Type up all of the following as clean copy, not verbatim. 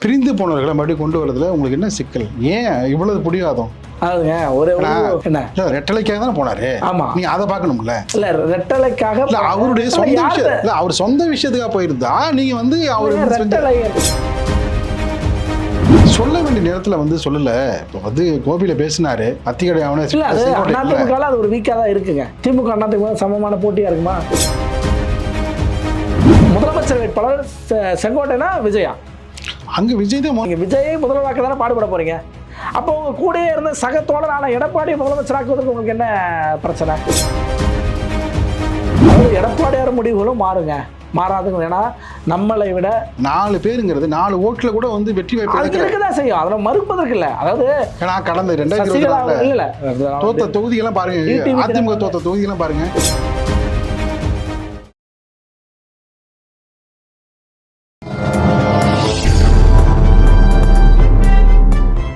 பிரிந்து போனவர்களை மறுபடியும் கொண்டு வரதுல உங்களுக்கு என்ன சிக்கல்? ஏன் இவ்வளவு பிடிவாதம்? அதுங்க ஒரு என்ன ரெட்டலைக்காக தானே போனாரு. ஆமா, நீ அதை பார்க்கணும்ல. இல்ல ரெட்டலைக்காக இல்ல அவருடைய சொந்த விஷயம், இல்ல அவர் சொந்த விஷயத்துக்காக போயிருந்தா நீங்க வந்து அவர் ரெட்டலை சொல்ல வேண்டிய நேரத்துல வந்து சொல்லல. இப்போ வந்து கோபியில பேசினாரு அத்திக்கடை அவனே. இல்ல அது அதிமுக அது ஒரு வீக்கா தான் இருக்குங்க. திமுக அதிமுக சமமான போட்டியா இருக்குமா? முதலமைச்சர் வேட்பாளர் செங்கோட்டைனா விஜயா? அங்க விஜய் தான். விஜயை முதல்வராக்க தானே பாடுபட போறீங்க. அப்போ உங்க கூடயே இருந்த சக தோழரான எடப்பாடி முதலமைச்சராக்குவதற்கு உங்களுக்கு என்ன பிரச்சனை? எடப்பாடியார் முடிவுகளும் மாறுங்க, மாறாதுங்க. ஏன்னா நம்மளை விட 4 பேருங்கிறது 4 ஓட்டுல கூட வந்து வெற்றி வாய்ப்பு இருக்குதான் செய்யும். அதெல்லாம் மறுப்பதற்கு இல்லை. அதாவது கடந்த 2024 தோத்த தொகுதிகள்லாம் பாருங்க, அதிமுக தோத்த தொகுதிகள்லாம் பாருங்க.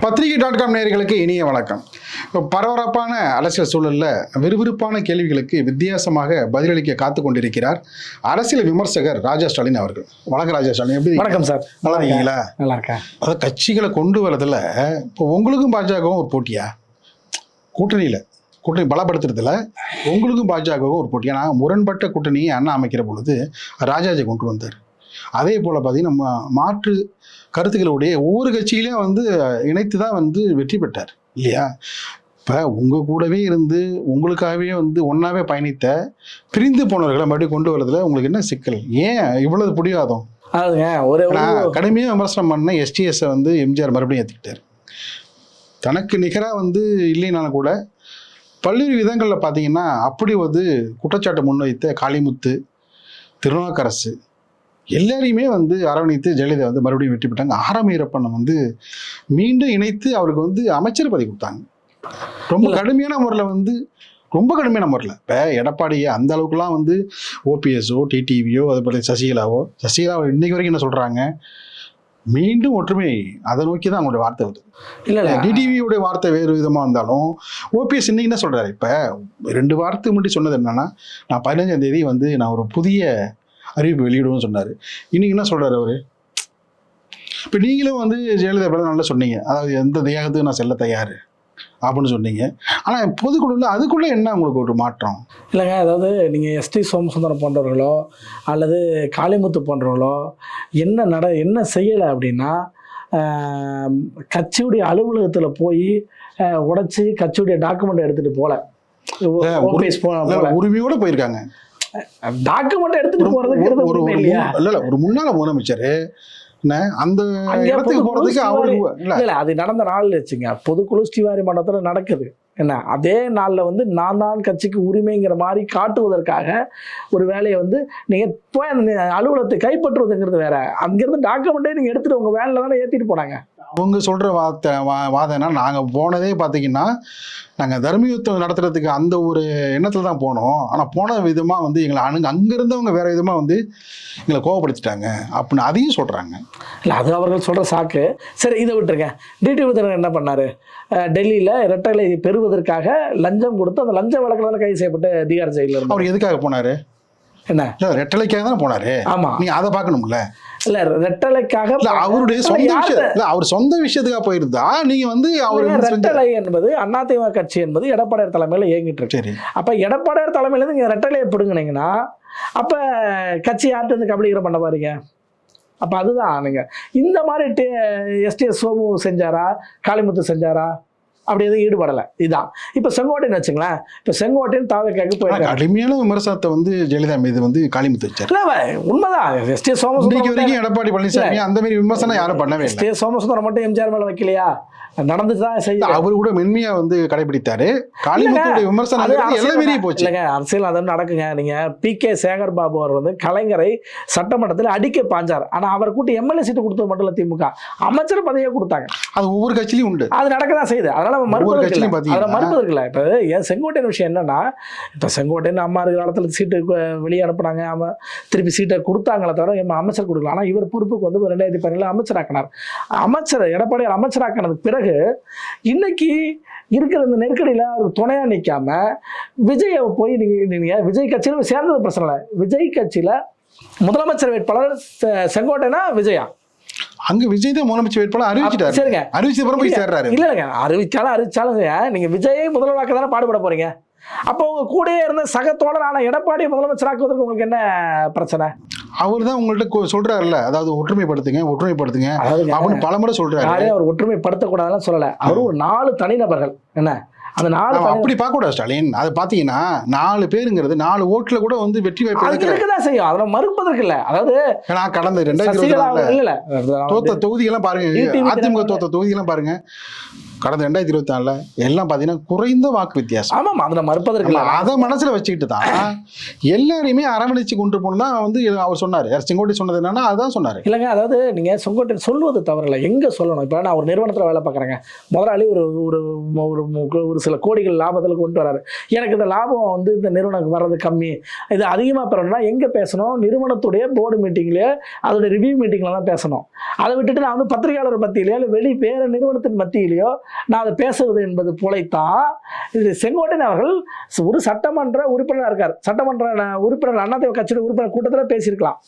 பத்திரிகை.com நேயர்களுக்கு இனிய வணக்கம். பரபரப்பான அரசியல் சூழலில் விறுவிறுப்பான கேள்விகளுக்கு வித்தியாசமாக பதிலளிக்க காத்து கொண்டிருக்கிறார் அரசியல் விமர்சகர் ராஜா ஸ்டாலின் அவர்கள். வணக்கம் ராஜா ஸ்டாலின், எப்படி? வணக்கம் சார், நல்லா இருக்கீங்களா? நல்லா இருக்கேன். அதாவது கட்சிகளை கொண்டு வரதுல இப்போ உங்களுக்கும் பாஜகவும் ஒரு போட்டியா? கூட்டணி பலப்படுத்துறதுல உங்களுக்கும் பாஜகவும் ஒரு போட்டி. ஏன்னா முரண்பட்ட கூட்டணியை அண்ணா அமைக்கிற பொழுது ராஜாஜி கொண்டு வந்தார். அதே போல் பார்த்தீங்கன்னா நம்ம மாற்று கருத்துக்களுடைய ஒவ்வொரு கட்சியிலையும் வந்து இணைத்து தான் வந்து வெற்றி பெற்றார் இல்லையா? இப்போ உங்கள் கூடவே இருந்து உங்களுக்காகவே வந்து ஒன்றாவே பயணித்த பிரிந்து போனவர்களை மறுபடியும் கொண்டு வரதுல உங்களுக்கு என்ன சிக்கல்? ஏன் இவ்வளவு பிடிவாதம்? அதுங்க ஒரு கடுமையாக விமர்சனம் பண்ண எஸ்டிஎஸை வந்து எம்ஜிஆர் மறுபடியும் ஏற்றுக்கிட்டார். தனக்கு நிகராக வந்து இல்லைனாலும் கூட பல்வேறு விதங்களில் பார்த்தீங்கன்னா அப்படி வந்து குற்றச்சாட்டு முன்வைத்த காளிமுத்து, திருநாவுக்கரசு எல்லாரையுமே வந்து அரவணைத்து ஜெயலலிதா வந்து மறுபடியும் வெற்றி பெற்றாங்க. ஆரம் வீரப்பனை வந்து மீண்டும் இணைத்து அவருக்கு வந்து அமைச்சர் பதவி கொடுத்தாங்க. ரொம்ப கடுமையான முறையில் இப்போ எடப்பாடியை அந்த அளவுக்குலாம் வந்து ஓபிஎஸோ டிடிவியோ அது போல சசிகலா இன்னைக்கு வரைக்கும் என்ன சொல்கிறாங்க? மீண்டும் ஒற்றுமை, அதை நோக்கி தான் அவங்களுடைய வார்த்தை வருது. இல்லை டிடிவியோடைய வார்த்தை வேறு விதமாக இருந்தாலும் ஓபிஎஸ் இன்னைக்கு என்ன சொல்கிறாரு? இப்போ 2 வாரத்துக்கு முன்னாடி சொன்னது என்னன்னா, நான் 15ஆம் தேதி வந்து நான் ஒரு புதிய அறிவிப்பு வெளியிடுவோம்னு சொன்னார். இன்னைக்கு என்ன சொல்கிறாரு அவர்? இப்போ நீங்களும் வந்து ஜெயலலிதா பேர நல்லா சொன்னீங்க, அதாவது எந்த தியாகத்துக்கு நான் செல்ல தயார் அப்படின்னு சொன்னீங்க. ஆனால் பொதுக்குழுல அதுக்குள்ளே என்ன உங்களுக்கு ஒரு மாற்றம்? இல்லைங்க, அதாவது நீங்கள் எஸ்டி சோமசுந்தரம் போன்றவர்களோ அல்லது காளிமுத்து போன்றவர்களோ என்ன செய்யலை அப்படின்னா, கட்சியுடைய அலுவலகத்தில் போய் உடைச்சி கட்சியுடைய டாக்குமெண்ட் எடுத்துகிட்டு உரிமையோட போயிருக்காங்க. டாக்குமெண்ட் எடுத்துட்டு போறதுக்கு ஒரு முன்னாள் முதலமைச்சர் அந்த இடத்துக்கு போறதுக்கு அவருக்கு அது நடந்த நாள் வச்சுங்க. பொதுக்குழு ஸ்ரீவாரி மண்டலத்துல நடக்குது. என்ன அதே நாளில் வந்து நான் தான் கட்சிக்கு உரிமைங்கிற மாதிரி காட்டுவதற்காக ஒரு வேலையை வந்து நீங்கள் போய் அந்த அலுவலகத்தை கைப்பற்றுவதுங்கிறது வேற. அங்கிருந்து டாக்குமெண்ட்டே நீங்கள் எடுத்துட்டு உங்கள் வேலையில் தானே ஏற்றிட்டு போனாங்க. அவங்க சொல்கிற வாதம்னா நாங்கள் போனதே பார்த்தீங்கன்னா நாங்கள் தர்மயுத்தம் நடத்துறதுக்கு அந்த ஒரு எண்ணத்தில் தான் போனோம். ஆனால் போன விதமாக வந்து எங்களை அங்கேருந்தவங்க வேறு விதமாக வந்து எங்களை கோவப்படுத்திட்டாங்க அப்படின்னு அதையும் சொல்கிறாங்க. இல்லை அது அவர்கள் சொல்கிற சாக்கு. சரி, இதை விட்டுருங்க. டிடிவி தினகரன் என்ன பண்ணார்? டெல்லியில் இரட்டலை பெறுவதற்காக லஞ்சம் கொடுத்து அந்த லஞ்ச வழக்கில் கைது செய்யப்பட்டு திகார் ஜெயிலில் இருந்தார். அவர் எதுக்காக போனார்? என்ன ரெட்டலைக்காக தானே போனாரு. ஆமா, நீ அதை பார்க்கணும்ல. இல்ல ரெட்டலைக்காக அவருடைய சொந்த விஷயம், இல்ல அவர் சொந்த விஷயத்துக்காக போயிருந்தா நீங்க வந்து ரெட்டலை என்பது அதிமுக கட்சி என்பது எடப்பாடியார் தலைமையில இயங்கிட்டு இருக்கு. அப்ப எடப்பாடியார் தலைமையில இருந்து நீங்க ரெட்டலையை பிடுங்கினீங்கன்னா அப்ப கட்சி யார்கிட்ட இருந்து கபலீகரம் பண்ண பாருங்க. அப்ப அதுதான் நீங்க இந்த மாதிரி எஸ்டிஎஸ் சோமு செஞ்சாரா, காளிமுத்து செஞ்சாரா? அப்படி எதுவும் ஈடுபடலை. இதுதான் இப்போ செங்கோட்டைன்னு வச்சுங்களேன். இப்போ செங்கோட்டையன் தாவேக்காக்கு போயிருக்காங்க. கடுமையான விமர்சனத்தை வந்து ஜெயலலிதா மீது வந்து காளிமுத்து வச்சார். இல்லை உண்மைதான். எஸ்டிஎஸ் சோமசுந்தரம் எடப்பாடி பழனிசாமி அந்த மாதிரி விமர்சனம் யாரும் பண்ணவே இல்லை. எஸ்டிஎஸ் சோமசுந்தரம் மட்டும் எம்ஜிஆர் மேல வைக்கலையா? நடந்துதான் செய்ய. அவரு கூட மென்மையா வந்து கடைபிடித்தாரு. காளிமுத்துடைய விமர்சனம் எல்லாம் மீறி போச்சு. இல்லைங்க, அரசியல் அது நடக்குங்க. நீங்க பி.கே. சேகர் பாபு அவர் வந்து கலைஞரை சட்டமன்றத்தில் அடிக்க பாஞ்சார். ஆனா அவர் கூட்டி எம்எல்ஏ சீட்டு கொடுத்தது மட்டும் இல்ல, திமுக அமைச்சர் பதவியை கொடுத்தாங்க. அது ஒவ்வொரு கட்சியிலும் உண்டு, அது நடக்கதான் செய்யுது. அதனால மறுப்பதற்கு இல்லை. இப்ப ஏன் செங்கோட்டையன் விஷயம் என்னன்னா, இப்ப செங்கோட்டையன் அம்மா இருக்கிற காலத்துல சீட்டு வெளியே அனுப்புனாங்க, திருப்பி சீட்டை கொடுத்தாங்களே தவிர அமைச்சர் கொடுக்கலாம். ஆனா இவர் பொறுப்புக்கு வந்து 2017 அமைச்சராக்கினார். அமைச்சர் எடப்பாடியார் அமைச்சராக்கினதுக்கு பிறகு இன்னைக்கு இருக்கிற இந்த நெருக்கடியில அவர் துணையா நிக்காம விஜயை போய் நீங்க விஜய் கட்சியில சேர்ந்தது பிரச்சனை இல்லை. விஜய் கட்சியில முதலமைச்சர் வேட்பாளர் செங்கோட்டைனா விஜயா? அங்க விஜய் தான் முதலமைச்சர் வேட்பாளர் அறிவிச்சிட்டாரு. சரிங்க, அறிவிச்ச பிறகு போய் சேர்றாரு. இல்லைங்க, அறிவிச்சாலும் நீங்க விஜயை முதல்வராக்க தானே பாடுபட போறீங்க. அப்போ உங்க கூடயே இருந்த சக தோழரான எடப்பாடி முதலமைச்சராக்குவதற்கு உங்களுக்கு என்ன பிரச்சனை? அவர் தான் உங்கள்கிட்ட சொல்றாருல்ல, அதாவது ஒற்றுமைப்படுத்துங்க அப்படின்னு பலமுறை சொல்றாரு. அவர் ஒற்றுமைப்படுத்தக்கூடாதுன்னு சொல்லல. அவர் ஒரு 4 தனிநபர்கள். என்ன அந்த 4 அப்படி பார்க்க கூடாது ஸ்டாலின். அதை பாத்தீங்கன்னா 4 பேருங்கிறது 4 ஓட்டுல கூட வந்து வெற்றி வாய்ப்பு இருக்குதான் செய்யும். அதனால மறுப்பதற்கு இல்ல. அதாவது நான் கடந்த 2024 தோத்த தொகுதிகள்லாம் பாருங்க, அதிமுக தோத்த தொகுதிகள்லாம் பாருங்க, கடந்த 2024 எல்லாம் பாத்தீங்கன்னா குறைந்த வாக்கு வித்தியாசம். ஆமாம், அதில் மறுப்பதற்கு அதை மனசுல வச்சுக்கிட்டு தான் எல்லாரையுமே அரவணைச்சு கொண்டு போனா வந்து அவர் சொன்னாரு. செங்கோட்டை சொன்னது என்னன்னா அதான் சொன்னாரு. இல்லைங்க, அதாவது நீங்க செங்கோட்டை சொல்வது தவறில்லை, எங்க சொல்லணும். இப்போ நான் ஒரு நிறுவனத்தில் வேலை பார்க்குறேங்க, முதலாளி ஒரு சில கோடிகள் லாபத்தில் கொண்டு வராரு. எனக்கு இந்த லாபம் வந்து இந்த நிறுவனம் வர்றது கம்மி, இது அதிகமாக பெறணும்னா எங்கே பேசணும்? நிறுவனத்துடைய போர்டு மீட்டிங்லேயோ அதோட ரிவ்யூ மீட்டிங்கில் தான் பேசணும். அதை விட்டுட்டு நான் வந்து பத்திரிகையாளர் மத்தியிலையோ இல்லை வேறு நிறுவனத்தின் மத்தியிலையோ நான் அதை பேசுவது என்பது போலைத்தான் இது. செங்கோட்டையன் அவர்கள் ஒரு சட்டமன்ற உறுப்பினராக இருக்கார். சட்டமன்ற உறுப்பினர் அதிமுக கட்சியோட உறுப்பினர் கூட்டத்தில் பேசியிருக்கலாம்.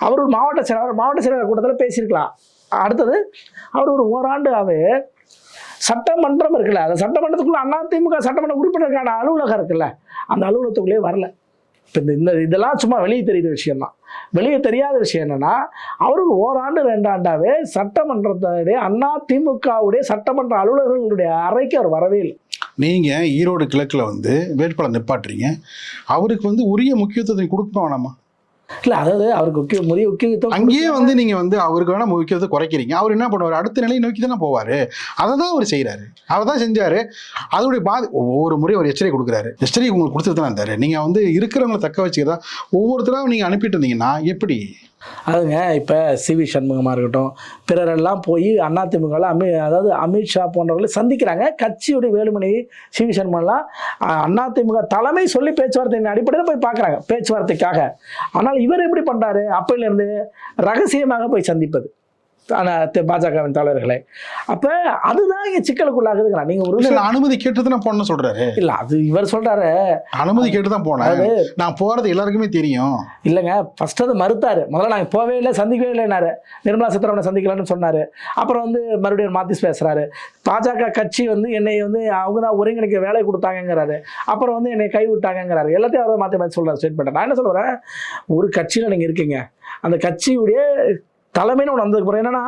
அவர் ஒரு மாவட்ட செயலாளர் கூட்டத்தில் பேசியிருக்கலாம். அடுத்தது அவர் ஒரு ஓராண்டாவே சட்டமன்றம் இருக்குல்ல, அந்த சட்டமன்றத்துக்குள்ள அதிமுக சட்டமன்ற உறுப்பினருக்கான அலுவலகம் இருக்குல்ல, அந்த அலுவலகத்துக்குள்ளே வரல. இப்போ இதெல்லாம் சும்மா வெளியே தெரிகிற விஷயம்தான். வெளியே தெரியாத விஷயம் என்னன்னா, அவருக்கு ஓராண்டு 2 ஆண்டாவே சட்டமன்றத்துடைய அதிமுகவுடைய சட்டமன்ற அலுவலர்களுடைய அறைக்கு அவர் வரவே இல்லை. நீங்க ஈரோடு கிழக்குல வந்து வேட்பாளர் நிப்பாட்டுறீங்க, அவருக்கு வந்து உரிய முக்கியத்துவத்தை கொடுக்க வேணாமா? இல்லை, அதாவது அவருக்கு முக்கியத்துவம் அங்கேயே வந்து நீங்க வந்து அவருக்கு வேணா முக்கியத்துவத்தை குறைக்கிறீங்க. அவர் என்ன பண்ணுவார்? அடுத்த நிலையை நோக்கி தானே போவாரு. அதை தான் அவர் செய்யறாரு, அவர் தான் செஞ்சாரு. அதோடைய ஒவ்வொரு முறையும் அவர் எச்சரிக்கை கொடுக்குறாரு. எச்சரிக்கை உங்களுக்கு கொடுத்துட்டு தான் இருந்தாரு. நீங்க வந்து இருக்கிறவங்களை தக்க வச்சுக்கிறதா ஒவ்வொருத்தராக நீங்க அனுப்பிட்டு இருந்தீங்கன்னா எப்படி? அதுங்க, இப்போ சிவி சண்முகமாக இருக்கட்டும், பிறரெல்லாம் போய் அதிமுகவில் அதாவது அமித்ஷா போன்றவர்களை சந்திக்கிறாங்க. கட்சியுடைய வேலுமணி, சிவி சண்முகம்லாம் அதிமுக தலைமை சொல்லி பேச்சுவார்த்தையின் அடிப்படையில் போய் பார்க்குறாங்க பேச்சுவார்த்தைக்காக. ஆனால் இவர் எப்படி பண்ணுறாரு? அப்பையிலேருந்து ரகசியமாக போய் சந்திப்பது பாஜகவின் தலைவர்களை. அப்ப அதுதான் இங்க சிக்கலுக்குள்ளாகுதுங்களா? நீங்க ஒரு அனுமதி கேட்டு தான் போன சொல்றாரு. இல்ல, அது இவர் சொல்றாரு அனுமதி கேட்டு தான் போனேன், நான் போறது எல்லாருக்குமே தெரியும். இல்லைங்க, ஃபர்ஸ்ட் அது மறுத்தாரு. முதல்ல நாங்க போவே இல்லை, சந்திக்கவே இல்லைனாரு. நிர்மலா சீதாராமனை சந்திக்கலாம்னு சொன்னாரு. அப்புறம் வந்து மறுபடியும் மாத்தி பேசுறாரு. பாஜக கட்சி வந்து என்னை வந்து அவங்க தான் ஒருங்கிணைக்க வேலை கொடுத்தாங்கிறாரு. அப்புறம் வந்து என்னை கைவிட்டாங்கிறாரு. எல்லாத்தையும் அவர் மாத்தி சொல்றாரு ஸ்டேட்மெண்ட். நான் என்ன சொல்றேன், ஒரு கட்சியில நீங்க இருக்கீங்க, அந்த கட்சியுடைய தலைமைன்னு ஒன்று வந்ததுக்கு அப்புறம் என்னன்னா,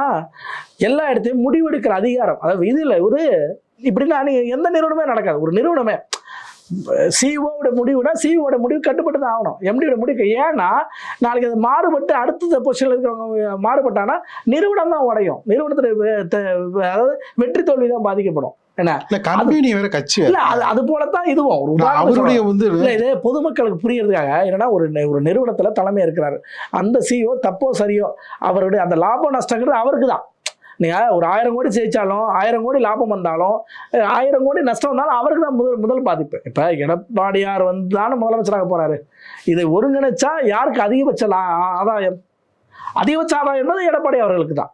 எல்லா இடத்தையும் முடிவெடுக்கிற அதிகாரம், அதாவது இது இல்லை ஒரு இப்படின்னா நீங்கள் எந்த நிறுவனமே நடக்காது. ஒரு நிறுவனமே சிஓட முடிவுனா சிஓட முடிவு கட்டுப்பட்டு தான் ஆகணும். எம்டியோட முடிவு. ஏன்னா நாளைக்கு அது மாறுபட்டு அடுத்த பொசிஷனில் இருக்கிறவங்க மாறுபட்டானா நிறுவனம் தான் உடையும். நிறுவனத்துடைய அதாவது வெற்றி தோல்வி தான் பாதிக்கப்படும். அது போலத்தான் இதுவும் இது பொதுமக்களுக்கு புரியறதுக்காக. என்னன்னா ஒரு நிறுவனத்துல தலைமை இருக்கிறாரு, அந்த சிஓ தப்போ சரியோ அவருடைய அந்த லாப நஷ்டங்கிறது அவருக்கு தான். நீங்க ஒரு 1000 கோடி ஜெயிச்சாலும் 1000 கோடி லாபம் வந்தாலும் 1000 கோடி நஷ்டம் வந்தாலும் அவருக்கு தான் முதல் பாதிப்பு. இப்ப எடப்பாடியார் வந்து தானே முதலமைச்சராக போறாரு. இதை ஒருங்கிணைச்சா யாருக்கு அதிகபட்ச ஆதாயம்? அதிகபட்ச ஆதாயம் என்பது எடப்பாடி அவர்களுக்கு தான்.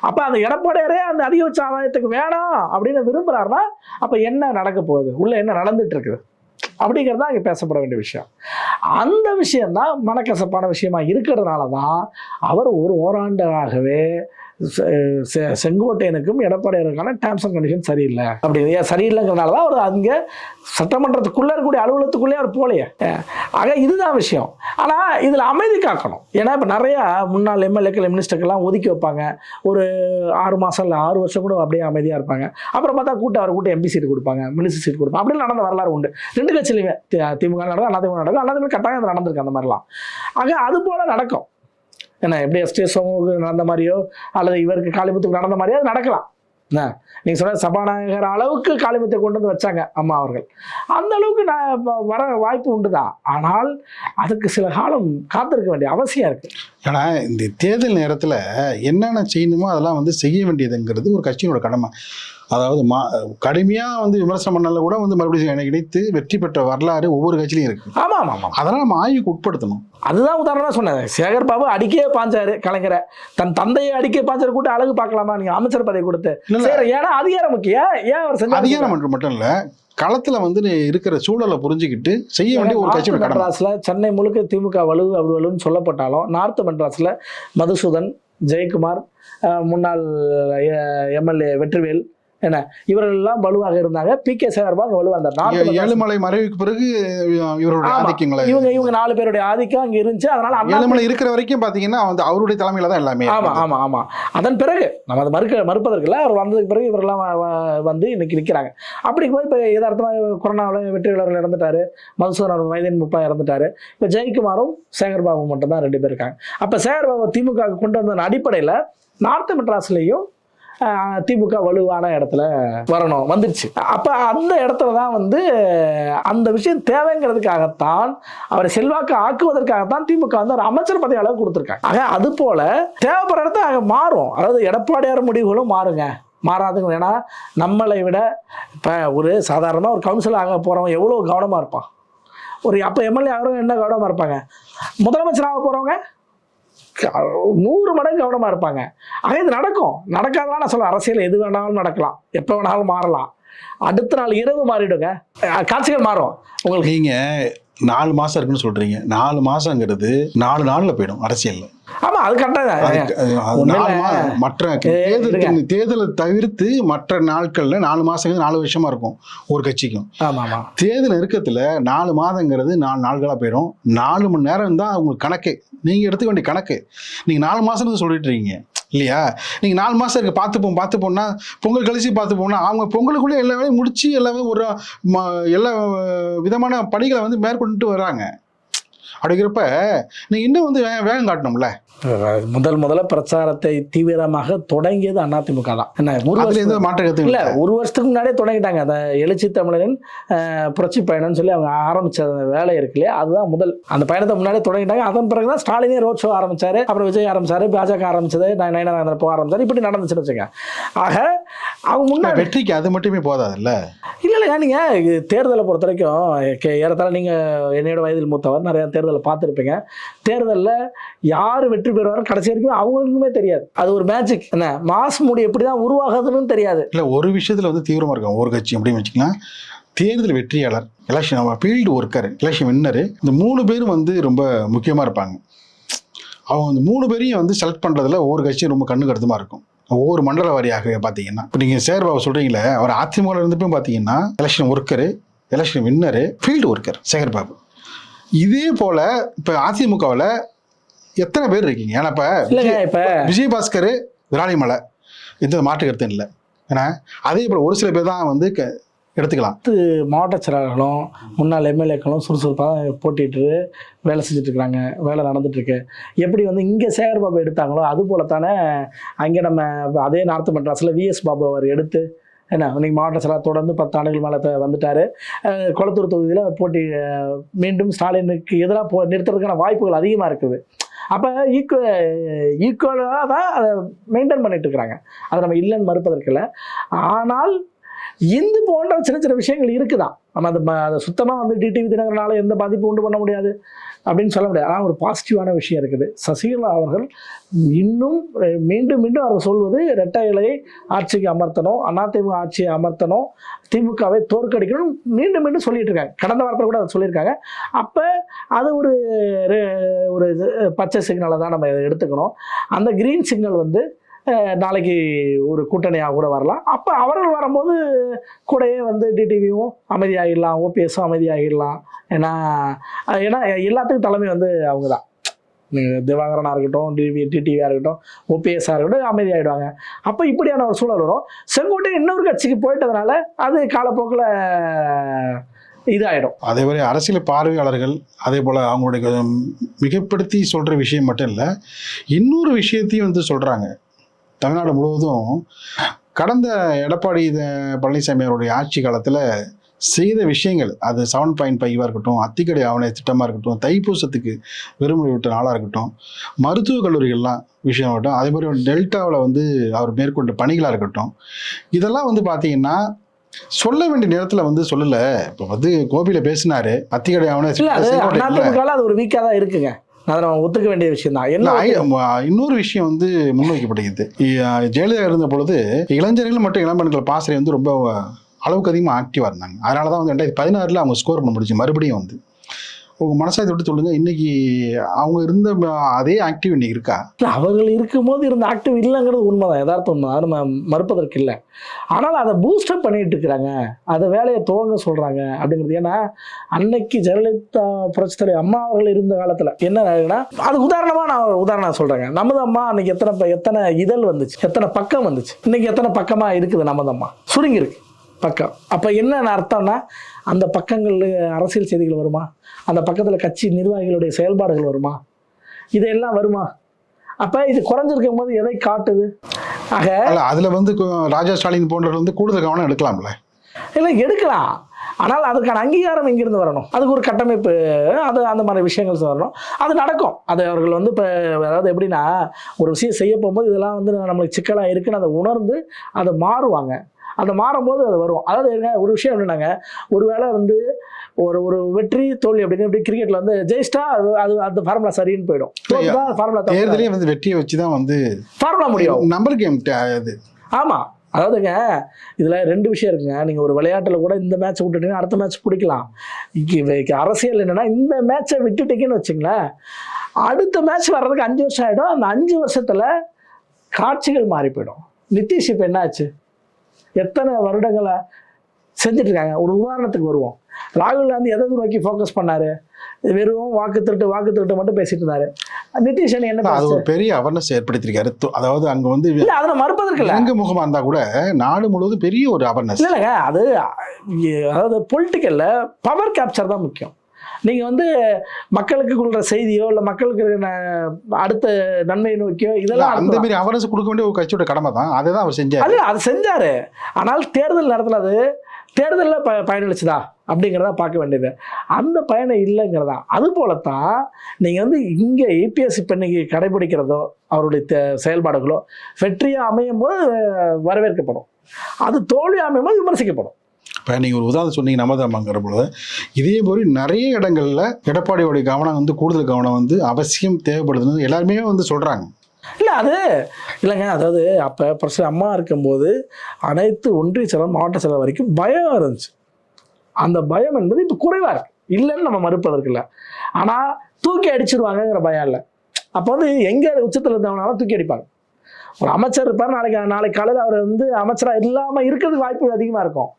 அப்ப அந்த எடப்பாடியாரே அந்த அதிகபட்ச ஆதாயத்துக்கு வேணாம் அப்படின்னு விரும்புறாருன்னா அப்ப என்ன நடக்க போகுது, உள்ள என்ன நடந்துட்டு இருக்குது அப்படிங்கிறது தான் இங்கே பேசப்பட வேண்டிய விஷயம். அந்த விஷயம்தான் மனக்கசப்பான விஷயமா இருக்கிறதுனால தான் அவர் ஒரு ஓராண்டாகவே செங்கோட்டையனுக்கும் எடப்பாடியாருக்கான டேர்ம்ஸ் அண்ட் கண்டிஷன் சரியில்லை அப்படி சரியில்லைங்கிறதுனால தான் அவர் அங்கே சட்டமன்றத்துக்குள்ளே இருக்கக்கூடிய அலுவலகத்துக்குள்ளே அவர் போலையே. ஆக இதுதான் விஷயம். ஆனால் இதில் அமைதி காக்கணும். ஏன்னா இப்போ நிறையா முன்னாள் எம்எல்ஏக்கள் மினிஸ்டர்கள்லாம் ஒதுக்கி வைப்பாங்க. ஒரு 6 மாதம் இல்லை 6 வருஷம் கூட அப்படியே அமைதியாக இருப்பாங்க. அப்புறம் பார்த்தா அவர் கூட்ட எம்பி சீட் கொடுப்பாங்க, மினிஸ்டர் சீட் கொடுப்பாங்க. அப்படியே நடந்த வரலாறு உண்டு. 2 கட்சியிலுமே திமுக நடக்கும், அதிமுக நடக்கும். அதிமுக கட்டாயம் அது நடந்திருக்கு அந்த மாதிரிலாம். ஆக அது போல் நடக்கும். ஏன்னா எப்படி எஸ்டிஎஸ் நடந்த மாதிரியோ அல்லது இவருக்கு காளிமுத்துக்கு நடந்த மாதிரியோ அது நடக்கலாம். நீங்க சொன்ன சபாநாயகர் அளவுக்கு காளிமுத்தை கொண்டு வந்து வச்சாங்க அம்மா அவர்கள், அந்த அளவுக்கு வர வாய்ப்பு உண்டுதான். ஆனால் அதுக்கு சில காலம் காத்திருக்க வேண்டிய அவசியம் இருக்கு. ஏன்னா இந்த தேர்தல் நேரத்தில் என்னென்ன செய்யணுமோ அதெல்லாம் வந்து செய்ய வேண்டியதுங்கிறது ஒரு கட்சியினோட கடமை. அதாவது கடுமையாக வந்து விமர்சனம் பண்ணால கூட வந்து மறுபடியும் இணைத்து வெற்றி பெற்ற வரலாறு ஒவ்வொரு கட்சியிலையும் இருக்கு. ஆமாம் ஆமாம், அதெல்லாம் நம்ம ஆய்வுக்கு உட்படுத்தணும். அதுதான் உதாரணமாக சொன்னேன். சேகர் பாபு அடிக்கே பாஞ்சாரு கலைஞரை, தன் தந்தையை அடிக்கே பாஞ்சாரு கூட்ட அழகு பார்க்கலாமா நீங்க அமைச்சர் பதவி கொடுத்து? ஏன்னா அதிகாரம் முக்கியம். ஏன் அவர் செஞ்ச அதிகாரம் மட்டும் இல்லை, களத்துல வந்து இருக்கிற சூழலை புரிஞ்சுக்கிட்டு செய்ய வேண்டிய ஒரு கட்சி. சென்னை முழுக்க திமுக வலுன்னு சொல்லப்பட்டாலும் நார்த் மெட்ராஸ்ல மதுசூதன், ஜெயக்குமார், முன்னாள் எம்எல்ஏ வெற்றிவேல், என்ன இவர்கள் எல்லாம் வலுவாக இருந்தாங்க. பி.கே. சேகர்பாபு வலுவாக இருந்தார். ஏழுமலை மறைவுக்கு பிறகு இவருடைய ஆதிக்கங்களை இவங்க 4 பேருடைய ஆதிக்கம் அங்க இருந்துச்சு. அதனால ஏழுமலை இருக்கிற வரைக்கும் பாத்தீங்கன்னா அவருடைய தலைமையில தான் எல்லாமே. ஆமா. அதன் பிறகு நம்ம அதை மறுப்பதற்கு இல்லை. அவர் வந்ததுக்கு பிறகு இவரெல்லாம் வந்து இன்னைக்கு நிற்கிறாங்க. அப்படிங்கும்போது இப்போ யதார்த்தமாக கொரோனாவில் வெற்றியாளர்கள் இறந்துட்டாரு, மதுசூதன் மைதீன் முப்பா இறந்துட்டாரு. இப்போ ஜெயக்குமாரும் சேகர்பாபு மட்டும்தான் 2 பேர் இருக்காங்க. அப்போ சேகர்பாபு திமுக கொண்டு வந்த அடிப்படையில் நார்த் மெட்ராஸ்லையும் திமுக வலுவான இடத்துல வரணும் வந்துருச்சு. அப்போ அந்த இடத்துல தான் வந்து அந்த விஷயம் தேவைங்கிறதுக்காகத்தான், அவரை செல்வாக்கு ஆக்குவதற்காகத்தான் திமுக வந்து ஒரு அமைச்சர் பதவி அளவு கொடுத்துருக்காங்க. ஆக அது போல தேவைப்படுற இடத்த அங்கே மாறும். அதாவது எடப்பாடியார் முடிவுகளும் மாறுங்க, மாறாதுங்க. ஏன்னா நம்மளை விட இப்போ ஒரு சாதாரணமாக ஒரு கவுன்சிலர் ஆக போகிறவங்க எவ்வளோ கவனமாக இருப்பான். அப்போ எம்எல்ஏ ஆகிறவங்க என்ன கவனமாக இருப்பாங்க, முதலமைச்சராக போகிறவங்க 100 மடங்கு கவனமாக இருப்பாங்க. ஆக இது நடக்காததான் நான் சொல்ல. அரசியல் எது வேணாலும் நடக்கலாம், எப்போ வேணாலும் மாறலாம். அடுத்த நாள் இரவு மாறிடுங்க, காட்சிகள் மாறும். உங்களுக்கு நீங்க 4 மாசம் இருக்குன்னு சொல்றீங்க. 4 மாசங்கிறது 4 நாள்ல போயிடும் அரசியல். ஆமா, அது கரெக்டாக. மற்ற தேர்தலை தவிர்த்து மற்ற நாட்கள்ல 4 மாசங்கிறது 4 வருஷமா இருக்கும் ஒரு கட்சிக்கும். தேர்தல் நெருக்கத்துல 4 மாதங்கிறது 4 நாள்களா போயிடும். 4 மணி நேரம் தான் உங்களுக்கு கணக்கு. நீங்க எடுத்துக்க வேண்டிய கணக்கு. நீங்க 4 மாசம் சொல்லிட்டு இருக்கீங்க இல்லையா? நீங்க 4 மாசம் இருக்கு பார்த்துப்போம்னா பொங்கல் கழிச்சு பார்த்துப்போம்னா அவங்க பொங்கலுக்குள்ளே எல்லா வேலையும் முடிச்சு எல்லாமே ஒரு எல்லா விதமான பணிகளை வந்து மேற்கொண்டு வர்றாங்க. அப்படிங்கிறப்ப நீங்க இன்னும் வந்து வேகம் காட்டணும்ல. முதல்ல பிரச்சாரத்தை தீவிரமாக தொடங்கியது அதிமுக தான். என்ன இல்ல, 1 வருஷத்துக்கு முன்னாடியே தொடங்கிட்டாங்க. அந்த எழுச்சி தமிழரின் புரட்சி பயணம்னு சொல்லி அவங்க ஆரம்பிச்ச வேலை இருக்கு இல்லையா, அதுதான் முதல். அந்த பயணத்தை முன்னாடியே தொடங்கிட்டாங்க. அதன் பிறகுதான் ஸ்டாலினே ரோட் ஷோ ஆரம்பிச்சாரு, அப்புறம் விஜய் ஆரம்பிச்சாரு, பாஜக ஆரம்பிச்சது, நயனார் போக ஆரம்பிச்சாரு. இப்படி நடந்துச்சுன்னு வச்சுங்க. ஆக அவங்க முன்னாடி வெற்றிக்கு அது மட்டுமே போதாதுல்ல. இல்லைங்க, நீங்க தேர்தலை பொறுத்த வரைக்கும் ஏறத்தாழ நீங்க என்னோட வயதில் மூத்தவர், நிறைய தேர்தலை பார்த்துருப்பீங்க. தேர்தலில் யார் வெற்றி பெறுவார் கடைசி வரைக்கும் அவங்களுக்குமே தெரியாது. அது ஒரு மேஜிக். என்ன மாஸ் மூடி எப்படிதான் உருவாகுதுன்னு தெரியாது. இல்ல, ஒரு விஷயத்துல வந்து தீவிரமா இருக்கும் ஒரு கட்சி அப்படின்னு வச்சுக்கலாம். தேர்தல் வெற்றியாளர், election field worker, election winner, இந்த 3 பேரும் வந்து ரொம்ப முக்கியமா இருப்பாங்க. அவங்க இந்த 3 பேரையும் வந்து செலக்ட் பண்றதுல ஒவ்வொரு கட்சியும் ரொம்ப கண்ணு கருத்துமா இருக்கும். ஒவ்வொரு மண்டல வாரியாக பார்த்தீங்கன்னா, இப்போ நீங்கள் சேகர்பாபு சொல்கிறீங்களே, அவர் அதிமுக இருந்தப்போ பார்த்தீங்கன்னா election worker, election winner, field worker Sekarbabu. இதே போல் இப்போ அதிமுகவில் எத்தனை பேர் இருக்கீங்க? ஏன்னா இப்போ விஜயபாஸ்கர், விராலிமலை, எந்த மாற்று கருத்தும் இல்லை. ஏன்னா அதே போல் ஒரு சில பேர் தான் வந்து எடுத்துக்கலாம். மாவட்ட செயலாளர்களும் முன்னாள் எம்எல்ஏக்களும் சுறுசுறுப்பாக போட்டிட்டு வேலை செஞ்சுட்ருக்குறாங்க, வேலை நடந்துட்டுருக்கு. எப்படி வந்து இங்கே சேகர்பாபு எடுத்தாங்களோ அது போல தானே அங்கே நம்ம அதே நார்த் மெட்ராஸில் விஎஸ் பாபு அவர் எடுத்து என்ன இன்னைக்கு மாவட்ட செயலாளர் தொடர்ந்து 10 ஆண்டுகள் மேலே வந்துட்டார். கொளத்தூர் தொகுதியில் போட்டி மீண்டும் ஸ்டாலினுக்கு எதிராக நிறுத்துறதுக்கான வாய்ப்புகள் அதிகமாக இருக்குது. அப்போ ஈக்குவலாக தான் அதை மெயின்டைன் பண்ணிட்டு இருக்கிறாங்க. அதை நம்ம இல்லைன்னு மறுப்பதற்கு இல்லை. ஆனால் இந்த போன்ற சின்ன விஷயங்கள் இருக்குதான். நம்ம அதை சுத்தமாக வந்து டிடிவி தினகரனால எந்த பாதிப்பு உண்டு பண்ண முடியாது அப்படின்னு சொல்ல முடியாது. ஆனால் ஒரு பாசிட்டிவான விஷயம் இருக்குது. சசிகலா அவர்கள் இன்னும் மீண்டும் அவர் சொல்வது இரட்டை இலையை ஆட்சிக்கு அமர்த்தணும், அதிமுக ஆட்சியை அமர்த்தணும், திமுகவை தோற்கடிக்கணும் மீண்டும் சொல்லிட்டு இருக்காங்க. கடந்த வாரத்தில் கூட அதை சொல்லியிருக்காங்க. அப்போ அது ஒரு பச்சை சிக்னலை தான் நம்ம எடுத்துக்கணும். அந்த கிரீன் சிக்னல் வந்து நாளைக்கு ஒரு கூட்டணியாக கூட வரலாம். அப்போ அவர்கள் வரும்போது கூடயே வந்து டிடிவியும் அமைதியாகிடலாம், ஓபிஎஸும் அமைதியாகிடலாம். ஏன்னா எல்லாத்துக்கும் தலைமை வந்து அவங்க தான். திவாகரனாக இருக்கட்டும், டிடிவியாக இருக்கட்டும், ஓபிஎஸ்ஸாக இருக்கட்டும் அமைதியாகிடுவாங்க. அப்போ இப்படியான ஒரு சூழல் வரும். செங்கோட்டை இன்னொரு கட்சிக்கு போயிட்டதுனால அது காலப்போக்கில் இதாகிடும். அதே மாதிரி அரசியல் பார்வையாளர்கள் அதே போல் அவங்களுடைய மிகப்படுத்தி சொல்கிற விஷயம் மட்டும் இல்லை, இன்னொரு விஷயத்தையும் வந்து சொல்கிறாங்க. தமிழ்நாடு முழுவதும் கடந்த எடப்பாடி பழனிசாமி அவருடைய ஆட்சி காலத்தில் செய்த விஷயங்கள், அது 7.5 இருக்கட்டும், அத்திக்கடை ஆவண திட்டமாக இருக்கட்டும், தைப்பூசத்துக்கு விடுமுறை விட்ட நாளாக இருக்கட்டும், மருத்துவக் கல்லூரிகள்லாம் விஷயம் இருக்கட்டும், அதே மாதிரி டெல்டாவில் வந்து அவர் மேற்கொண்ட பணிகளாக இருக்கட்டும், இதெல்லாம் வந்து பார்த்தீங்கன்னா சொல்ல வேண்டிய நேரத்தில் வந்து சொல்லலை. இப்போ வந்து கோபியில் பேசினாரு, அத்திக்கடை ஆவண அது ஒரு வீக்காக தான் இருக்குங்க. அதை நம்ம ஒத்துக்க வேண்டிய விஷயம் தான். இன்னொரு விஷயம் வந்து முன்வைக்கப்படுகிறது. ஜெயலலிதா இருந்த பொழுது இளைஞர்கள் மற்றும் இளம்பெண்கள் பாசறை வந்து ரொம்ப அளவுக்கு அதிகமாக ஆக்டிவாக இருந்தாங்க. அதனால தான் வந்து 2016 அவங்க ஸ்கோர் பண்ண முடிச்சு. மறுபடியும் வந்து உங்க மனசாயத்தை விட்டு சொல்லுங்க, இன்னைக்கு அவங்க இருந்த அதே ஆக்டிவ் இன்னைக்கு இருக்கா? இல்லை, அவர்கள் இருக்கும்போது இருந்த ஆக்டிவ் இல்லைங்கிறது உண்மைதான், யதார்த்தம் உண்மை, அது நம்ம மறுப்பதற்கு இல்லை. ஆனால் அதை பூஸ்டப் பண்ணிட்டு இருக்கிறாங்க, அதை வேலையை துவங்க சொல்றாங்க அப்படிங்கிறது. ஏன்னா அன்னைக்கு ஜெயலலிதா புரட்சித்தலை அம்மா அவர்கள் இருந்த காலத்தில் என்ன ஆகுதுன்னா, அது உதாரணம் சொல்றேங்க. நமது அம்மா அன்னைக்கு எத்தனை இதழ் வந்துச்சு, எத்தனை பக்கம் வந்துச்சு, இன்னைக்கு எத்தனை பக்கமா இருக்குது நமது அம்மா, சுருங்கி இருக்கு பக்கம். அப்போ என்ன அர்த்தம்னா, அந்த பக்கங்கள் அரசியல் செய்திகள் வருமா, அந்த பக்கத்தில் கட்சி நிர்வாகிகளுடைய செயல்பாடுகள் வருமா, இதெல்லாம் வருமா? அப்போ இது குறைஞ்சிருக்கும் போது எதை காட்டுது? ஆக அதில் வந்து ராஜா ஸ்டாலின் போன்றவர் வந்து கூடுதல் கவனம் எடுக்கலாம்ல? இல்லை, எடுக்கலாம். ஆனால் அதுக்கான அங்கீகாரம் எங்கிருந்து வரணும், அதுக்கு ஒரு கட்டமைப்பு, அது அந்த மாதிரி விஷயங்கள் வரணும். அது நடக்கும். அது அவர்கள் வந்து இப்போ அதாவது எப்படின்னா, ஒரு விஷயம் செய்ய போகும்போது இதெல்லாம் வந்து நம்மளுக்கு சிக்கலாக இருக்குன்னு அதை உணர்ந்து அதை மாறுவாங்க. அதை மாறும்போது அது வரும். அதாவது ஒரு விஷயம் என்னன்னாங்க, ஒருவேளை வந்து ஒரு வெற்றி தோல்வி அப்படின்னு எப்படி கிரிக்கெட்ல வந்து ஜெயிஸ்டா அது அந்த ஃபார்முலா சரின்னு போயிடும். தேர்தலே வந்து வெற்றியை வச்சு தான் வந்து ஃபார்முலா முடியும், நம்பர் கேம் அது. ஆமாம், அதாவதுங்க இதில் 2 விஷயம் இருக்குங்க. நீங்கள் ஒரு விளையாட்டில் கூட இந்த மேட்ச்சை விட்டுட்டீங்கன்னா அடுத்த மேட்ச் பிடிக்கலாம். அரசியல் என்னன்னா, இந்த மேட்சை விட்டுட்டீங்கன்னு வச்சுங்களேன், அடுத்த மேட்ச் வர்றதுக்கு 5 வருஷம் ஆகிடும். அந்த 5 வருஷத்தில் காட்சிகள் மாறி போயிடும். நிதிஷ் இப்போ என்ன ஆச்சு, எத்தனை வருடங்களை செஞ்சுட்டு இருக்காங்க. ஒரு உதாரணத்துக்கு வருவோம். ராகுல் காந்தி எதை நோக்கி ஃபோக்கஸ் பண்ணாரு, வெறும் வாக்கு திருட்டு மட்டும் பேசிட்டு இருந்தாரு. நிதிஷ் என்ன அது ஒரு பெரிய அவேர்னஸ் ஏற்படுத்திருக்காரு. அதாவது அங்க வந்து அதை மறுப்பதற்கு இல்லை, எங்க முகமா இருந்தா கூட நாடு முழுவதும் பெரிய ஒரு அவேர்னஸ் இல்லைங்க. அதாவது பொலிட்டிக்கல்ல பவர் கேப்சர் தான் முக்கியம். நீங்கள் வந்து மக்களுக்கு கொடுக்குற செய்தியோ இல்லை மக்களுக்கு அடுத்த நன்மையை நோக்கியோ இதெல்லாம் அந்த மாதிரி அவேர்னஸ் கொடுக்க வேண்டிய ஒரு கட்சியோட கடமை தான். அதை தான் அவர் செஞ்சார். அது செஞ்சாரு. ஆனால் தேர்தல் நேரத்தில் அது தேர்தலில் பயனளிச்சுதா அப்படிங்கிறத பார்க்க வேண்டியது. அந்த பயணம் இல்லைங்கிறதா. அது போலத்தான் நீங்கள் வந்து இங்கே ஏபிஎஸ் இப்போ இன்னைக்கு கடைபிடிக்கிறதோ அவருடைய செயல்பாடுகளோ வெற்றியாக அமையும் போது வரவேற்கப்படும், அது தோல்வி அமையும் போது விமர்சிக்கப்படும். இப்போ நீங்கள் ஒரு உதாரணம் சொன்னீங்க, நமதாமாங்கிற பொழுது இதே போல் நிறைய இடங்களில் எடப்பாடியோடைய கவனம் வந்து கூடுதல் கவனம் வந்து அவசியம் தேவைப்படுதுன்னு எல்லாருமே வந்து சொல்கிறாங்க. இல்லை, அது இல்லைங்க. அதாவது அப்போ பிரச்சனை அம்மா இருக்கும்போது அனைத்து ஒன்றிய செயலர் மாவட்ட செயலர் வரைக்கும் பயம் இருந்துச்சு. அந்த பயம் என்பது இப்போ குறைவாக இருக்குது, இல்லைன்னு நம்ம மறுப்பதற்கு இல்லை. ஆனால் தூக்கி அடிச்சிருவாங்கங்கிற பயம் இல்லை. அப்போ வந்து எங்கே உச்சத்தில் இருந்தவனாலும் தூக்கி அடிப்பாங்க. ஒரு அமைச்சர் இருப்பார், நாளைக்கு காலையில் அவர் வந்து அமைச்சராக இல்லாமல் இருக்கிறதுக்கு வாய்ப்பு அதிகமாக இருக்கும்.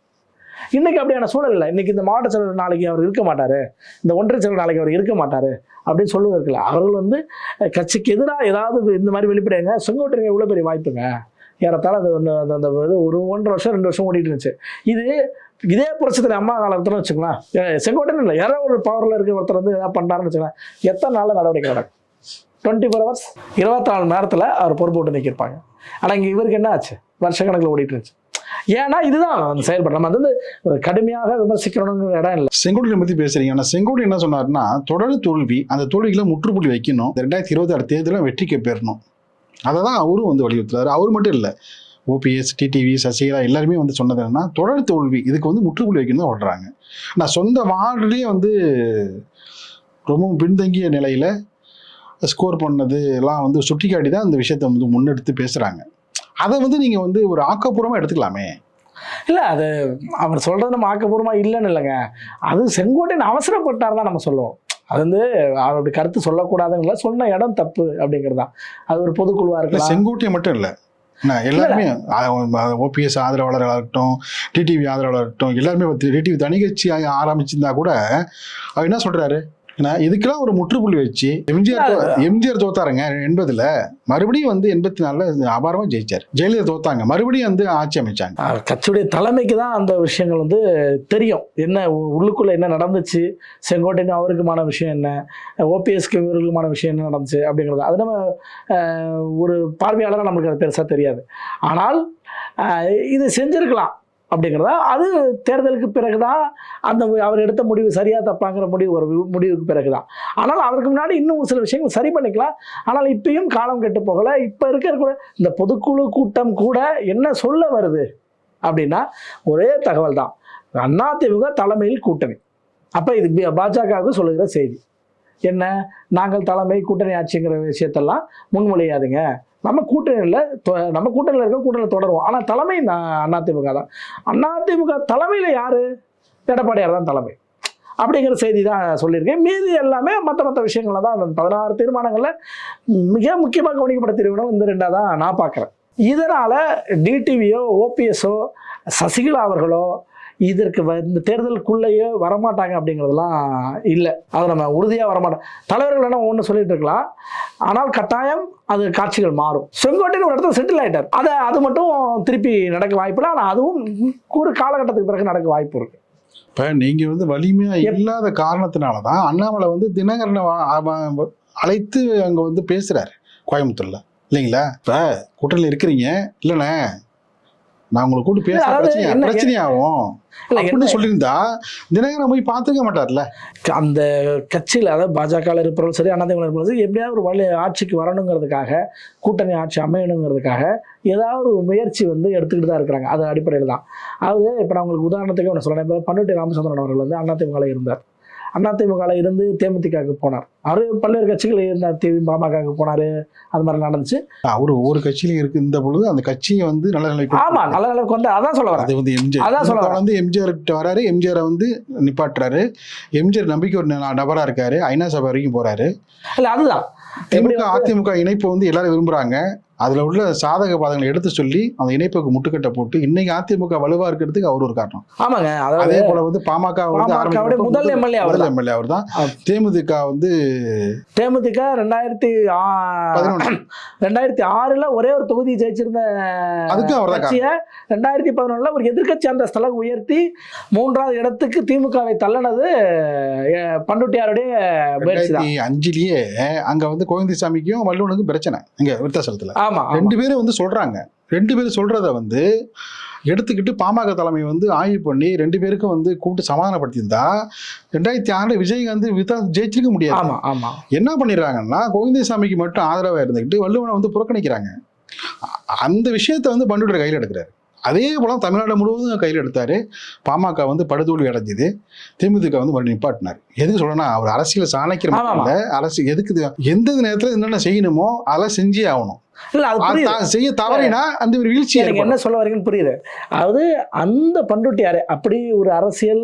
இன்னைக்கு அப்படியான சூழல் இல்லை. இன்னைக்கு இந்த மாவட்ட செயலர் நாளைக்கு அவர் இருக்க மாட்டார், இந்த ஒன்றிய செயலர் நாளைக்கு அவர் இருக்க மாட்டார் அப்படின்னு சொல்லுவதற்கு இல்லை. அவர்கள் வந்து கட்சிக்கு எதிராக ஏதாவது இந்த மாதிரி வெளிப்படையாங்க. செங்கோட்டையன் எவ்வளோ பெரிய வாய்ப்புங்க, ஏறத்தாழ அது அந்த ஒரு 1.5 வருஷம் 2 வருஷம் ஓடிட்டு இருந்துச்சு. இதே புரட்சித்தலை அம்மா காலத்தில் வச்சுக்கலாம், செங்கோட்டையன் இல்லை, யாரோ ஒரு பவரில் இருக்கிற ஒருத்தர் வந்து எதாவது பண்ணுறாருன்னு வச்சுக்கலாம், எத்தனை நாளில் நடவடிக்கை நடக்கும்? 24 hours 24 மணி நேரத்தில் அவர் பொறுப்பு விட்டு நிற்கிருப்பாங்க. ஆனால் இங்கே இவருக்கு என்ன ஆச்சு, வருஷக்கணக்கில் ஓடிட்டு இருந்துச்சு. ஏன்னா இதுதான் செயல்பட நம்ம வந்து ஒரு கடுமையாக விமர்சிக்கணுங்கிற இடம் இல்லை. செங்கோட்டையனை பற்றி பேசுறீங்க. ஆனால் செங்கோட்டையன் என்ன சொன்னார்னா, தொடர் தோல்வி, அந்த தோல்விகளை முற்றுப்புள்ளி வைக்கணும், 2026 தேர்தலில் வெற்றிக்கு பெறணும். அதை தான் அவரும் வந்து வலியுறுத்துறாரு. அவர் மட்டும் இல்லை, ஓபிஎஸ், டிடிவி, சசிகலா எல்லாருமே வந்து சொன்னது என்னன்னா, தொடர் தோல்வி இதுக்கு வந்து முற்றுப்புள்ளி வைக்கணும் தான் சொல்கிறாங்க. நான் சொந்த வார்டுலேயே வந்து ரொம்ப பின்தங்கிய நிலையில் ஸ்கோர் பண்ணது எல்லாம் வந்து சுட்டிக்காட்டி தான் இந்த விஷயத்தை வந்து முன்னெடுத்து பேசுகிறாங்க. அதை வந்து நீங்கள் வந்து ஒரு ஆக்கப்பூர்வமாக எடுத்துக்கலாமே. இல்லை, அது அவர் சொல்கிறது நம்ம ஆக்கப்பூர்வமாக இல்லைன்னு இல்லைங்க. அது செங்கோட்டையன் அவசரப்பட்டார் தான் நம்ம சொல்லுவோம். அது வந்து அவருடைய கருத்து சொல்லக்கூடாதுங்களா, சொன்ன இடம் தப்பு அப்படிங்கிறது தான். அது ஒரு பொதுக்குழுவாக இருக்கு. செங்கோட்டையன் மட்டும் இல்லை, எல்லாருமே ஓபிஎஸ் ஆதரவாளர்களாக இருக்கட்டும், டிடிவி ஆதரவாளர் இருக்கட்டும், எல்லாருமே டிடிவி தனி கட்சி ஆரம்பிச்சிருந்தா கூட அவர் என்ன சொல்கிறாரு, இதுக்கெல்லாம் ஒரு முற்றுப்புள்ளி வச்சு எம்ஜிஆர் தோத்தாருங்க 80ல், மறுபடியும் வந்து 84ல் அபாரமா ஜெயிச்சார். ஜெயலலிதா தோத்தாங்க, மறுபடியும் வந்து ஆட்சி அமைச்சாங்க. கட்சியுடைய தலைமைக்கு தான் அந்த விஷயங்கள் வந்து தெரியும், என்ன உள்ளுக்குள்ள என்ன நடந்துச்சு, செங்கோட்டையன் அவருக்குமான விஷயம் என்ன, ஓபிஎஸ்க்கு இவர்களுக்குமான விஷயம் என்ன நடந்துச்சு அப்படிங்கிறது. அது நம்ம ஒரு பார்வையாளராக நமக்கு அது பெருசாக தெரியாது. ஆனால் இது செஞ்சிருக்கலாம் அப்படிங்கிறதா. அது தேர்தலுக்கு பிறகுதான் அந்த அவர் எடுத்த முடிவு சரியாக தப்பாங்கிற முடிவுக்கு பிறகுதான். ஆனால் அதற்கு முன்னாடி இன்னும் ஒரு சில விஷயங்கள் சரி பண்ணிக்கலாம். ஆனால் இப்பயும் காலம் கெட்டு போகலை. இப்போ இருக்கிற கூட இந்த பொதுக்குழு கூட்டம் கூட என்ன சொல்ல வருது அப்படின்னா, ஒரே தகவல் தான், அதிமுக தலைமையில் கூட்டணி. அப்போ இது பாஜகவுக்கு சொல்லுகிற செய்தி என்ன, நாங்கள் தலைமை கூட்டணி ஆட்சிங்கிற விஷயத்தெல்லாம் முன்மொழியாதுங்க, நம்ம கூட்டணியில் இருக்க கூட்டணியில் தொடருவோம். ஆனால் தலைமை அதிமுக தான். அதிமுக தலைமையில் யார், எடப்பாடியார் தான் தலைமை. அப்படிங்கிற செய்தி தான் சொல்லியிருக்கேன். மீதி எல்லாமே மற்ற விஷயங்கள்ல தான். அந்த 16 தீர்மானங்களில் மிக முக்கியமாக கவனிக்கப்பட்ட தீர்மானம் இந்த 2 தான் நான் பார்க்குறேன். இதனால் டிடிவியோ ஓபிஎஸோ சசிகலா அவர்களோ இதற்கு இந்த தேர்தலுக்குள்ளேயே வரமாட்டாங்க அப்படிங்கிறதுலாம் இல்லை. அதை நம்ம உறுதியாக வரமாட்டோம். தலைவர்கள் என்ன ஒன்று சொல்லிட்டு இருக்கலாம், ஆனால் கட்டாயம் அது காட்சிகள் மாறும். செங்கோட்டையன் ஒரு இடத்துல செட்டில் ஆகிட்டார். அது மட்டும் திருப்பி நடக்க வாய்ப்பு இல்லை. ஆனால் அதுவும் ஒரு காலகட்டத்துக்கு பிறகு நடக்க வாய்ப்பு இருக்கு. இப்போ நீங்கள் வந்து வலிமையாக இல்லாத காரணத்தினால தான் அண்ணாமலை வந்து தினகரனை அழைத்து அங்கே வந்து பேசுகிறாரு கோயம்புத்தூரில், இல்லைங்களா? இப்போ கூட்டணியில் இருக்கிறீங்க இல்லைண்ணே, நான் உங்களை கூட்டு பேச பிரச்சனையாகும் அப்படின்னு சொல்லியிருந்தா தினகரன் போய் பார்த்துக்க மாட்டார்ல. அந்த கட்சியில், அதாவது பாஜக இருப்பவர்கள் சரி, அதிமுக இருப்பவர்கள் சரி, எப்படியாவது ஒரு வழி ஆட்சிக்கு வரணுங்கிறதுக்காக, கூட்டணி ஆட்சி அமையணுங்கிறதுக்காக ஏதாவது ஒரு முயற்சி வந்து எடுத்துக்கிட்டு தான் இருக்கிறாங்க. அது அடிப்படையில் தான். அதாவது இப்போ நான் உங்களுக்கு உதாரணத்துக்கு ஒன்று சொல்கிறேன். இப்போ பண்ருட்டி ராமச்சந்திரன் அவர்கள் வந்து அதிமுகவில் இருந்தார். அதிமுகவில் இருந்து தேமுதிகவுக்கு போனார். அவர் பல்வேறு கட்சிகள் இருந்தார். பாமகவுக்கு போனார். அது மாதிரி நடந்துச்சு. அவர் ஒவ்வொரு கட்சியிலும் இருந்த பொழுது அந்த கட்சியை வந்து நல்ல நிலைக்கு, ஆமா, நல்ல நிலைக்கு வந்து அதான் சொல்ல வரேன். அது வந்து எம்ஜிஆர் அதான் சொல்ல வந்து எம்ஜிஆர் கிட்ட வராரு, எம்ஜிஆரை வந்து நிப்பாட்டுறாரு. எம்ஜிஆர் நம்பிக்கை ஒரு நபரா இருக்காரு. ஐநா சபை வரைக்கும் போறாரு. இல்ல அதுதான் திமுக அதிமுக இணைப்பு வந்து எல்லாரும் விரும்புறாங்க. அதுல உள்ள சாதக பாதங்களை எடுத்து சொல்லி அந்த இணைப்புக்கு முட்டுக்கட்டை போட்டு இன்னைக்கு அதிமுக வலுவா இருக்கிறதுக்கு அவர் ஒரு காரணம். ஆமாங்க. அதே போல வந்து பாமக முதல் எம்எல்ஏ அவர் தான். தேமுதிக வந்து தேமுதிக 2006 ஒரே ஒரு தொகுதி ஜெயிச்சிருந்த கட்சியை 2011 ஒரு எதிர்கட்சி அந்த ஸ்தலம் உயர்த்தி 3வது இடத்துக்கு திமுகவை தள்ளனது பண்ருட்டியாருடைய முயற்சி தான். 2005லயே அங்க வந்து கோவிந்தசாமிக்கும் வள்ளுவனுக்கும் பிரச்சனை இங்க விருத்தாசலத்துல. ஆமா, 2 பேரும் வந்து சொல்றாங்க. 2 பேரும் சொல்றத வந்து எடுத்துக்கிட்டு பாமக தலைமை வந்து ஆய்வு பண்ணி 2 பேருக்கும் வந்து கூப்பிட்டு சமாதானப்படுத்தியிருந்தா 2006 விஜயகாந்த் ஜெயிச்சிருக்க முடியாது. ஆமா ஆமா. என்ன பண்ணிடுறாங்கன்னா கோவிந்தசாமிக்கு மட்டும் ஆதரவா இருந்துக்கிட்டு வள்ளுவனை வந்து புறக்கணிக்கிறாங்க. அந்த விஷயத்த வந்து பண்ருட்டி கையில் எடுக்கிறாரு. அதே போல தமிழ்நாடு முழுவதும் கையில் எடுத்தாரு. பாமக வந்து படுதோல்வி அடைஞ்சுது. தேமுதிக வந்து மறுபடியும் நிப்பாட்டினார். எதுக்கு சொல்லணும்னா அவர் அரசியல் சாணக்கிற அரசு எதுக்கு எந்த நேரத்தில் என்னென்ன செய்யணுமோ அதெல்லாம் செஞ்சே ஆகணும். செய்ய தவறினா அந்த ஒரு வீழ்ச்சி. எனக்கு என்ன சொல்ல வரீங்கன்னு புரியுது. அதாவது அந்த பண்ருட்டியாரு அப்படி ஒரு அரசியல்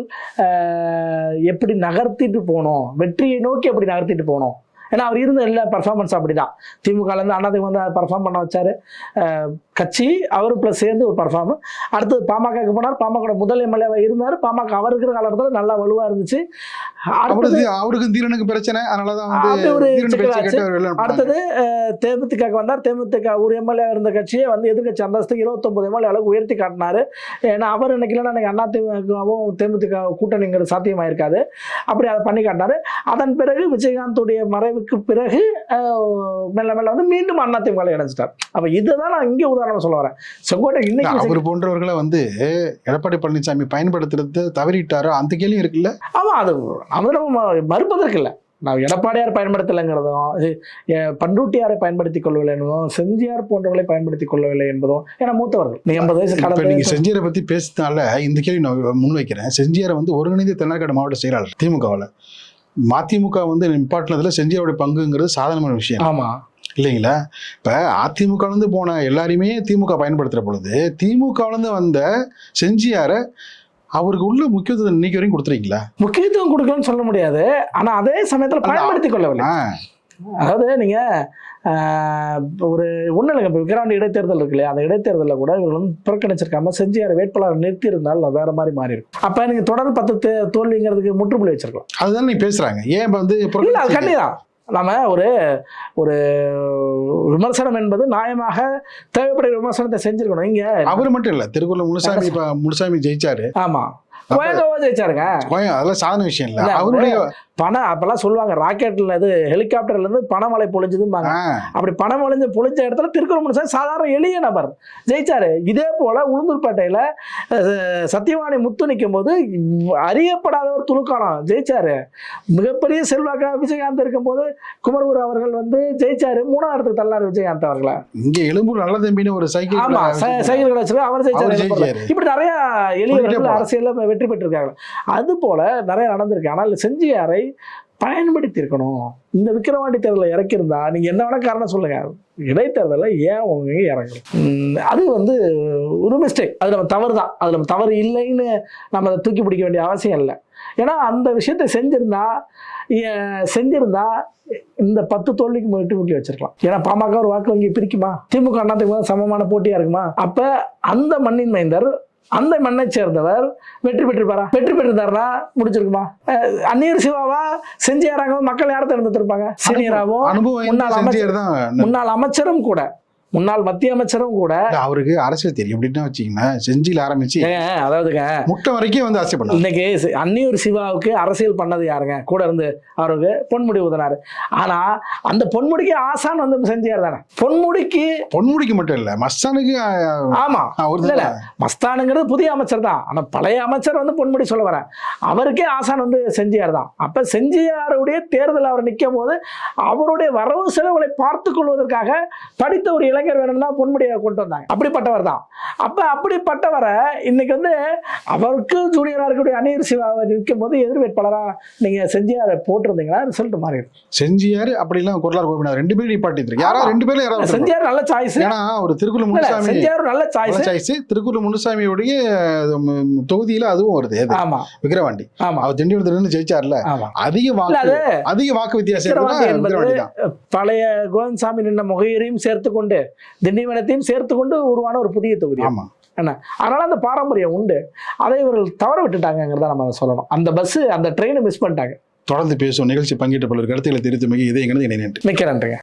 எப்படி நகர்த்திட்டு போனோம், வெற்றியை நோக்கி எப்படி நகர்த்திட்டு போனோம். ஏன்னா அவர் இருந்த எல்லா பர்ஃபார்மன்ஸ் அப்படிதான். திமுகலேருந்து அதிமுக வந்து பர்ஃபார்ம் பண்ண வச்சாரு. கட்சி அவர் ப்ளஸ் சேர்ந்து ஒரு பர்ஃபார்ம். அடுத்தது பாமகக்கு போனார். பாமக முதல் எம்எல்ஏவாக இருந்தார். பாமக அவர் இருக்கிற காலத்தில் நல்லா வலுவாக இருந்துச்சு. அவருக்கு தீரனுக்கு பிரச்சனை, அதனாலதான் அடுத்தது தேமுதிக வந்தார். தேமுதிக ஒரு எம்எல்ஏ இருந்த கட்சியை வந்து எதிர்கட்சி அந்தஸ்துக்கு 29 எம்எல்ஏ அளவுக்கு உயர்த்தி காட்டினாரு. ஏன்னா அவர் நினைக்கலன்னா எனக்கு அதிமுகவும் தேமுதிக கூட்டணிங்கிறது சாத்தியமாயிருக்காது. அப்படி அதை பண்ணி காட்டினாரு. அதன் பிறகு விஜயகாந்துடைய மறைவுக்கு பிறகு மெல்ல மெல்ல வந்து மீண்டும் அதிமுக இணைஞ்சிட்டார். அப்ப இதுதான் நான் இங்கே உதாரணம் சொல்ல வரேன். செங்கோட்டை இன்னைக்கு அவர் போன்றவர்களை வந்து எடப்பாடி பழனிசாமி பயன்படுத்துறது தவறிட்டாரோ அந்த கேள்வி இருக்குல்ல. ஆமா, அது நம்ம மறுப்பதற்கு இல்லை. நான் எடப்பாடியார் பயன்படுத்தலைங்கிறதும், பண்ருட்டியாரை பயன்படுத்திக் கொள்ளவில்லை என்பதும், செஞ்சியார் போன்றவர்களை பயன்படுத்திக் கொள்ளவில்லை என்பதும், ஏன்னா மூத்தவர்கள் 80 வயசு கடந்த. நீங்க செஞ்சியாரை பத்தி பேசுறதுனால இந்த கேள்வி நான் முன்வைக்கிறேன். செஞ்சியாரை வந்து ஒருங்கிணைந்த தென்னார்காடு மாவட்ட செயலாளர் திமுகவில். மதிமுக வந்து நிப்பாட்டினதுல செஞ்சியாருடைய பங்குங்கிறது சாதாரணமான விஷயம். ஆமா இல்லைங்களா? இப்ப அதிமுக போன எல்லாரையுமே திமுக பயன்படுத்துற பொழுது திமுக வந்த செஞ்சியார அவருக்கு உள்ள முக்கியத்துவம் இன்னைக்கு வரைக்கும் கொடுத்துறீங்களா? முக்கியத்துவம் கொடுக்கலன்னு சொல்ல முடியாது. ஆனா அதே சமயத்துல பயன்படுத்திக் கொள்ளவில்லை. அதாவது நீங்க ஒரு ஒண்ணு இல்லைங்க. இப்போ விக்கிரவாண்டி இடைத்தேர்தல் இருக்கு இல்லையா, அந்த இடைத்தேர்தலில் கூட இவங்க வந்து புறக்கணிச்சிருக்காம செஞ்சியார் வேட்பாளர் நிறுத்தி இருந்தாலும் வேற மாதிரி மாறி இருக்கும். அப்ப நீங்க தொடர் 10 தோல்விங்கிறதுக்கு முற்றுப்புள்ளி வச்சிருக்கலாம். அதுதான் நீங்க பேசுறாங்க. ஏன் வந்து கண்டிதான் நாம ஒரு விமர்சனம் என்பது நியாயமாக தேவைப்படுற விமர்சனத்தை செஞ்சிருக்கணும். இங்க அவரு மட்டும் இல்ல, திருக்குறள் முனுசாமி ஜெயிச்சாரு. ஆமா, ஜெயிச்சாருங்க. அதெல்லாம் சாதாரண விஷயம் இல்ல. அவருடைய பணம் அப்பெல்லாம் சொல்லுவாங்க, ராக்கெட்ல இது ஹெலிகாப்டர்ல இருந்து பணமழை பொழிஞ்சதும்பாங்க. அப்படி பணமழை பொழிஞ்ச இடத்துல திருக்குறள் முனுசாமி சாதாரண எளிய நபர் ஜெயிச்சாரு. இதே போல உளுந்தூர்பேட்டையில சத்தியவாணி முத்து நிற்கும் போது அறியப்படாத ஒரு துலுக்கானம் ஜெயிச்சாரு. மிகப்பெரிய செல்வாக்கா விஜயகாந்த் இருக்கும் போது குமரகுரு அவர்கள் வந்து ஜெயிச்சாரு. 3ஆவது இடத்துக்கு தள்ளாரு விஜயகாந்த் அவர்களை. இங்க எழும்பூர் நல்ல தம்பின்னு ஒரு சைக்கிள், ஆமா சைக்கிள் கிடைச்சிருக்கு, அவர் ஜெயிச்சாரு. இப்படி நிறைய எளியவர்கள் அரசியல்ல வெற்றி பெற்றிருக்காங்க. அது போல நிறைய நடந்திருக்கு. ஆனால் செஞ்சியாரை பயன்படுத்தி இருக்கணும். இந்த விக்கிரவாண்டி தேர்தலில் இறக்கியிருந்தா நீங்கள் என்ன வேணால் காரணம் சொல்லுங்கள், இடைத்தேர்தலில் ஏன் அவங்க இறங்கணும்? அது வந்து ஒரு மிஸ்டேக். அது நம்ம தவறு தான். அது நம்ம தவறு இல்லைன்னு நம்ம அதை தூக்கி பிடிக்க வேண்டிய அவசியம் இல்லை. ஏன்னா அந்த விஷயத்தை செஞ்சிருந்தா இந்த 10 தோல்விக்கு முட்டி வச்சிருக்கலாம். ஏன்னா பாமக ஒரு வாக்கு வங்கி பிரிக்குமா? திமுக அதிமுக சமமான போட்டியா இருக்குமா? அப்ப அந்த மண்ணின் மைந்தர், அந்த மண்ணை சேர்ந்தவர் வெற்றி பெற்றிருந்தாருன்னா முடிச்சிருக்குமா? அந்நியர் சிவாவா செஞ்சியாராங்க மக்கள் யாரை தேர்ந்தெடுத்திருப்பாங்க? சீனியராகவும் முன்னாள் அமைச்சரும் கூட, முன்னாள் மத்திய அமைச்சரும் கூட. அவருக்கு அரசியல் தெரியும் அப்படின்னா வச்சீங்கன்னா செஞ்சில ஆரம்பிச்சு அதாவதுங்க முட்டை வரைக்கும் வந்து ஆசை பண்ணாரு. இன்னைக்கு அந்நியூர் சிவாவுக்கு அரசியல் பண்ணது யாருங்க? கூட இருந்து அவருக்கு பொன்முடி உதனாரு. ஆனா அந்த பொன்முடிக்கு ஆசான் வந்து செஞ்சார் தானே. பொன்முடிக்கு மட்டும் இல்ல, மஸ்தானுக்கு. ஆமா, இல்ல மஸ்தானுங்கிறது புதிய அமைச்சர் தான். ஆனா பழைய அமைச்சர் வந்து பொன்முடி சொல்ல வரேன், அவருக்கே ஆசான் வந்து செஞ்சியார் தான். அப்ப செஞ்சியாருடைய தேர்தல் அவர் நிற்கும் போது அவருடைய வரவு செலவுகளை பார்த்து கொள்வதற்காக படித்த ஒரு இளைஞர் வேணும்னா பொன்முடியை கொண்டு வந்தாங்க. அப்படிப்பட்டவர் தான். அப்ப அப்படிப்பட்டவரை இன்னைக்கு வந்து அவருக்கு ஜூனியரா இருக்கக்கூடிய அந்நியர் சிவாவை நிற்கும் போது எதிர் வேட்பாளரா நீங்க செஞ்சியாரை போட்டிருந்தீங்கன்னா ரிசல்ட் மாறி செஞ்சியார் அப்படிலாம் குரலார் கோபிநாத் 2 பேரும் நிப்பாட்டிட்டு யாரா 2 பேரும் யாராவது செஞ்சியார் நல்ல சாய்ஸ். ஏன்னா ஒரு திருக்குறள் முனுசாமி செஞ்சியார் நல்ல சாய்ஸ். திருக்குறள் முனுசாமியோடைய தொகுதியில அதுவும் வருது. ஆமா, விக்கிரவாண்டி. ஆமா, அவர் திண்டிவனத்துல ஜெயிச்சார்ல, அதிக வாக்கு வித்தியாசம். பழைய கோவிந்தசாமி நின்ன முகையரையும் சேர்த்து கொண்டு திண்டிவனத்தையும் சேர்த்து கொண்டு உருவான ஒரு புதிய தொகுதி. ஆமா, அதனால அந்த பாரம்பரியம் உண்டு. அதை இவர்கள் தவற விட்டுட்டாங்கிறத நம்ம சொல்லணும். அந்த பஸ், அந்த ட்ரெயினை மிஸ் பண்ணிட்டாங்க. தொடர்ந்து பேசும் நிகழ்ச்சி பங்கேற்ற பலர் கருத்துக்களை தெரிவித்து மிக இதே எங்களுக்கு மிக்க நன்றிங்க.